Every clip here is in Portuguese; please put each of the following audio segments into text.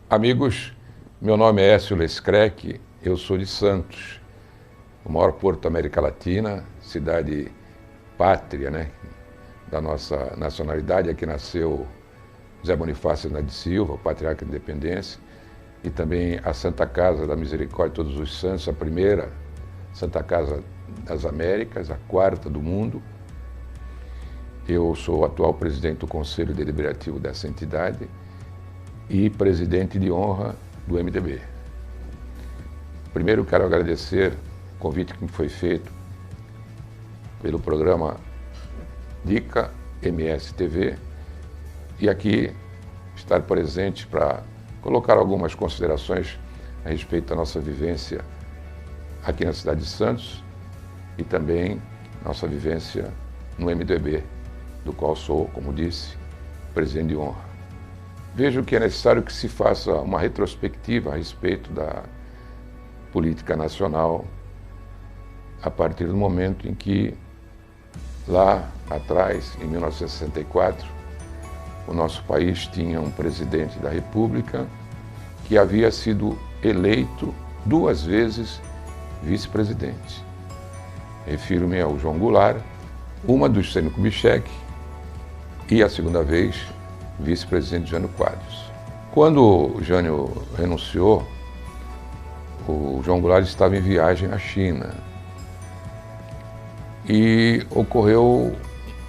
Amigos, meu nome é Écio Lescrec, eu sou de Santos, o maior porto da América Latina, cidade pátria, né, da nossa nacionalidade. Aqui nasceu José Bonifácio de Silva, o patriarca da independência, e também a Santa Casa da Misericórdia de Todos os Santos, a primeira Santa Casa das Américas, a quarta do mundo. Eu sou o atual presidente do Conselho Deliberativo dessa entidade e presidente de honra do MDB. Primeiro quero agradecer o convite que me foi feito pelo programa Dica MS-TV e aqui estar presente para colocar algumas considerações a respeito da nossa vivência aqui na cidade de Santos e também nossa vivência no MDB, do qual sou, como disse, presidente de honra. Vejo que é necessário que se faça uma retrospectiva a respeito da política nacional a partir do momento em que, lá atrás, em 1964, o nosso país tinha um presidente da República que havia sido eleito 2 vezes vice-presidente. Refiro-me ao João Goulart, uma do Juscelino Kubitschek e a segunda vez vice-presidente Jânio Quadros. Quando o Jânio renunciou, o João Goulart estava em viagem à China e ocorreu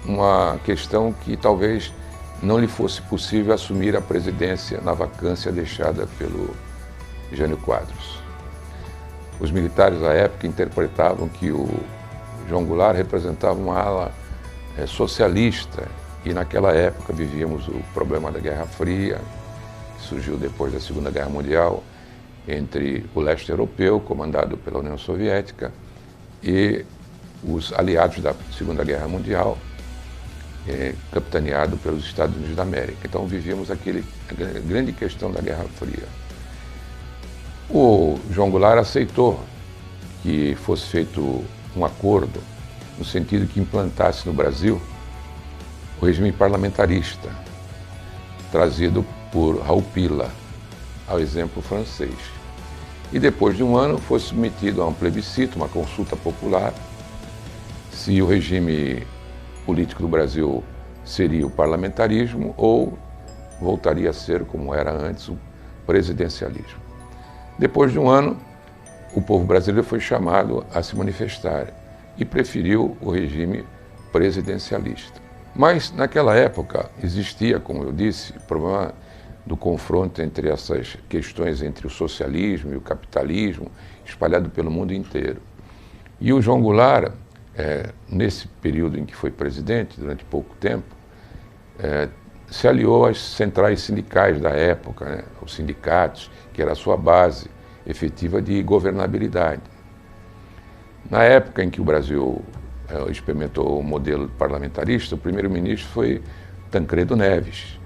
uma questão que talvez não lhe fosse possível assumir a presidência na vacância deixada pelo Jânio Quadros. Os militares à época interpretavam que o João Goulart representava uma ala socialista e naquela época vivíamos o problema da Guerra Fria, que surgiu depois da Segunda Guerra Mundial, entre o leste europeu, comandado pela União Soviética, e os aliados da Segunda Guerra Mundial, capitaneado pelos Estados Unidos da América. Então vivíamos a grande questão da Guerra Fria. O João Goulart aceitou que fosse feito um acordo no sentido que implantasse no Brasil o regime parlamentarista, trazido por Raul Pila, ao exemplo francês. E depois de um ano foi submetido a um plebiscito, uma consulta popular, se o regime político do Brasil seria o parlamentarismo ou voltaria a ser, como era antes, o presidencialismo. Depois de um ano, o povo brasileiro foi chamado a se manifestar e preferiu o regime presidencialista. Mas, naquela época, existia, como eu disse, o problema do confronto entre essas questões, entre o socialismo e o capitalismo, espalhado pelo mundo inteiro. E o João Goulart, nesse período em que foi presidente, durante pouco tempo, se aliou às centrais sindicais da época, né, os sindicatos, que era a sua base efetiva de governabilidade. Na época em que o Brasil experimentou o modelo parlamentarista, o primeiro-ministro foi Tancredo Neves.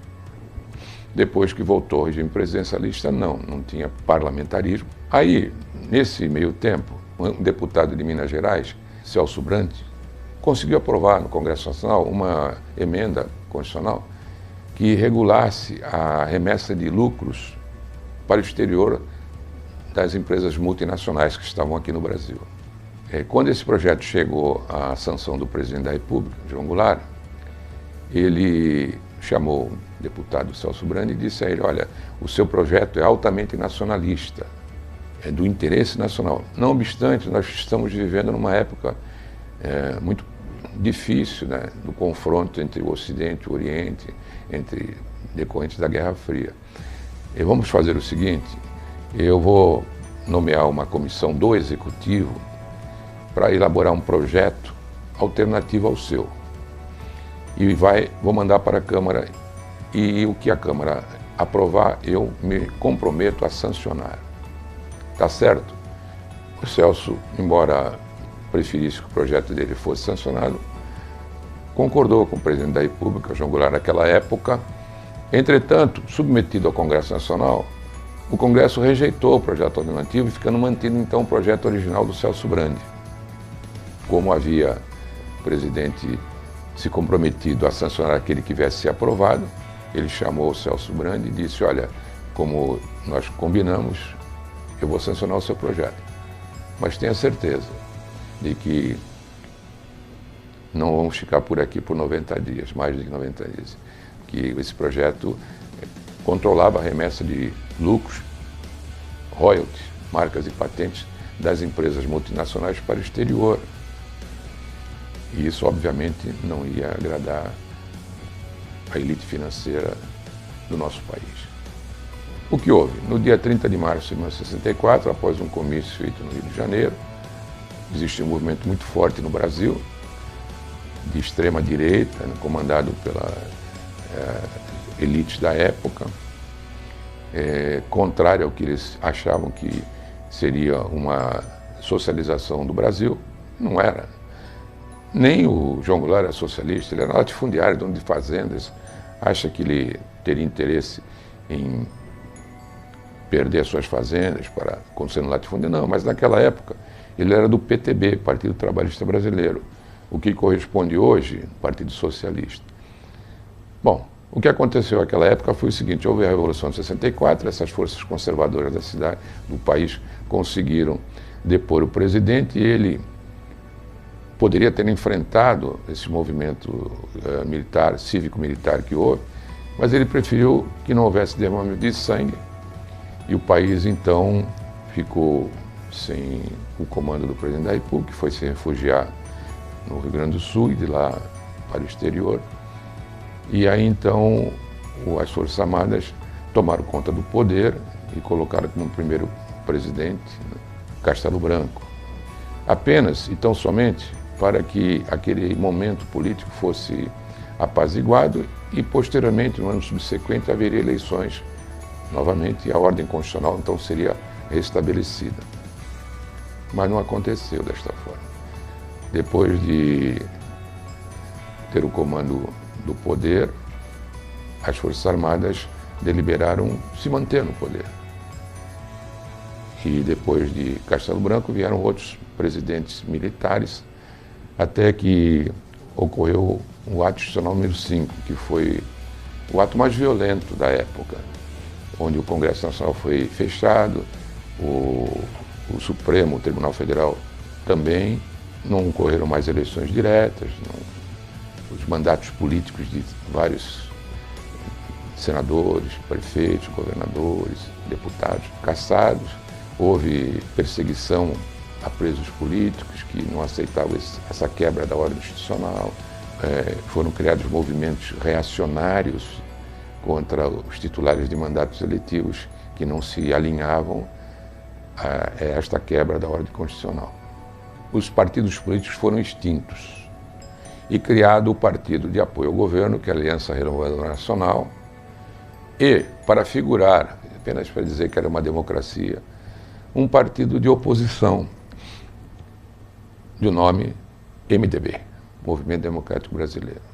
Depois que voltou ao regime presidencialista, não tinha parlamentarismo. Aí, nesse meio tempo, um deputado de Minas Gerais, Celso Brandt, conseguiu aprovar no Congresso Nacional uma emenda constitucional que regulasse a remessa de lucros para o exterior das empresas multinacionais que estavam aqui no Brasil. Quando esse projeto chegou à sanção do presidente da República, João Goulart, ele chamou o deputado Celso Brandt e disse a ele: olha, o seu projeto é altamente nacionalista, é do interesse nacional. Não obstante, nós estamos vivendo numa época muito difícil, né, do confronto entre o Ocidente e o Oriente, entre decorrentes da Guerra Fria. E vamos fazer o seguinte: eu vou nomear uma comissão do Executivo para elaborar um projeto alternativo ao seu. E vou mandar para a Câmara, e o que a Câmara aprovar, eu me comprometo a sancionar. Tá certo? O Celso, embora preferisse que o projeto dele fosse sancionado, concordou com o presidente da República, João Goulart, naquela época. Entretanto, submetido ao Congresso Nacional, o Congresso rejeitou o projeto alternativo, ficando mantido então o projeto original do Celso Brandt. Como havia o presidente se comprometido a sancionar aquele que viesse a ser aprovado, ele chamou o Celso Brandi e disse, olha, como nós combinamos, eu vou sancionar o seu projeto. Mas tenha certeza de que não vamos ficar por aqui por 90 dias, mais de 90 dias. Que esse projeto controlava a remessa de lucros, royalties, marcas e patentes das empresas multinacionais para o exterior. E isso, obviamente, não ia agradar a elite financeira do nosso país. O que houve? No dia 30 de março de 1964, após um comício feito no Rio de Janeiro, existe um movimento muito forte no Brasil, de extrema-direita, né, comandado pela elite da época, contrário ao que eles achavam que seria uma socialização do Brasil. Não era. Nem o João Goulart era socialista, ele era latifundiário, dono de fazendas, acha que ele teria interesse em perder as suas fazendas para sendo latifundiário. Não, mas naquela época ele era do PTB, Partido Trabalhista Brasileiro, o que corresponde hoje ao Partido Socialista. Bom, o que aconteceu naquela época foi o seguinte, houve a Revolução de 64, essas forças conservadoras da cidade, do país, conseguiram depor o presidente e ele poderia ter enfrentado esse movimento militar, cívico-militar que houve, mas ele preferiu que não houvesse derramamento de sangue e o país então ficou sem o comando do presidente da República, que foi se refugiar no Rio Grande do Sul e de lá para o exterior. E aí então as Forças Armadas tomaram conta do poder e colocaram como primeiro presidente Castelo Branco. Apenas e tão somente para que aquele momento político fosse apaziguado e posteriormente, no ano subsequente, haveria eleições novamente e a ordem constitucional então seria restabelecida. Mas não aconteceu desta forma. Depois de ter o comando do poder, as Forças Armadas deliberaram se manter no poder. E depois de Castelo Branco vieram outros presidentes militares, até que ocorreu o ato institucional número 5, que foi o ato mais violento da época, onde o Congresso Nacional foi fechado, o Supremo, o Tribunal Federal também, não ocorreram mais eleições diretas, os mandatos políticos de vários senadores, prefeitos, governadores, deputados cassados, houve perseguição a presos políticos que não aceitavam essa quebra da ordem institucional, foram criados movimentos reacionários contra os titulares de mandatos eletivos que não se alinhavam a esta quebra da ordem constitucional. Os partidos políticos foram extintos e criado o partido de apoio ao governo, que é a Aliança Renovadora Nacional, e, para figurar, apenas para dizer que era uma democracia, um partido de oposição, de nome MDB, Movimento Democrático Brasileiro.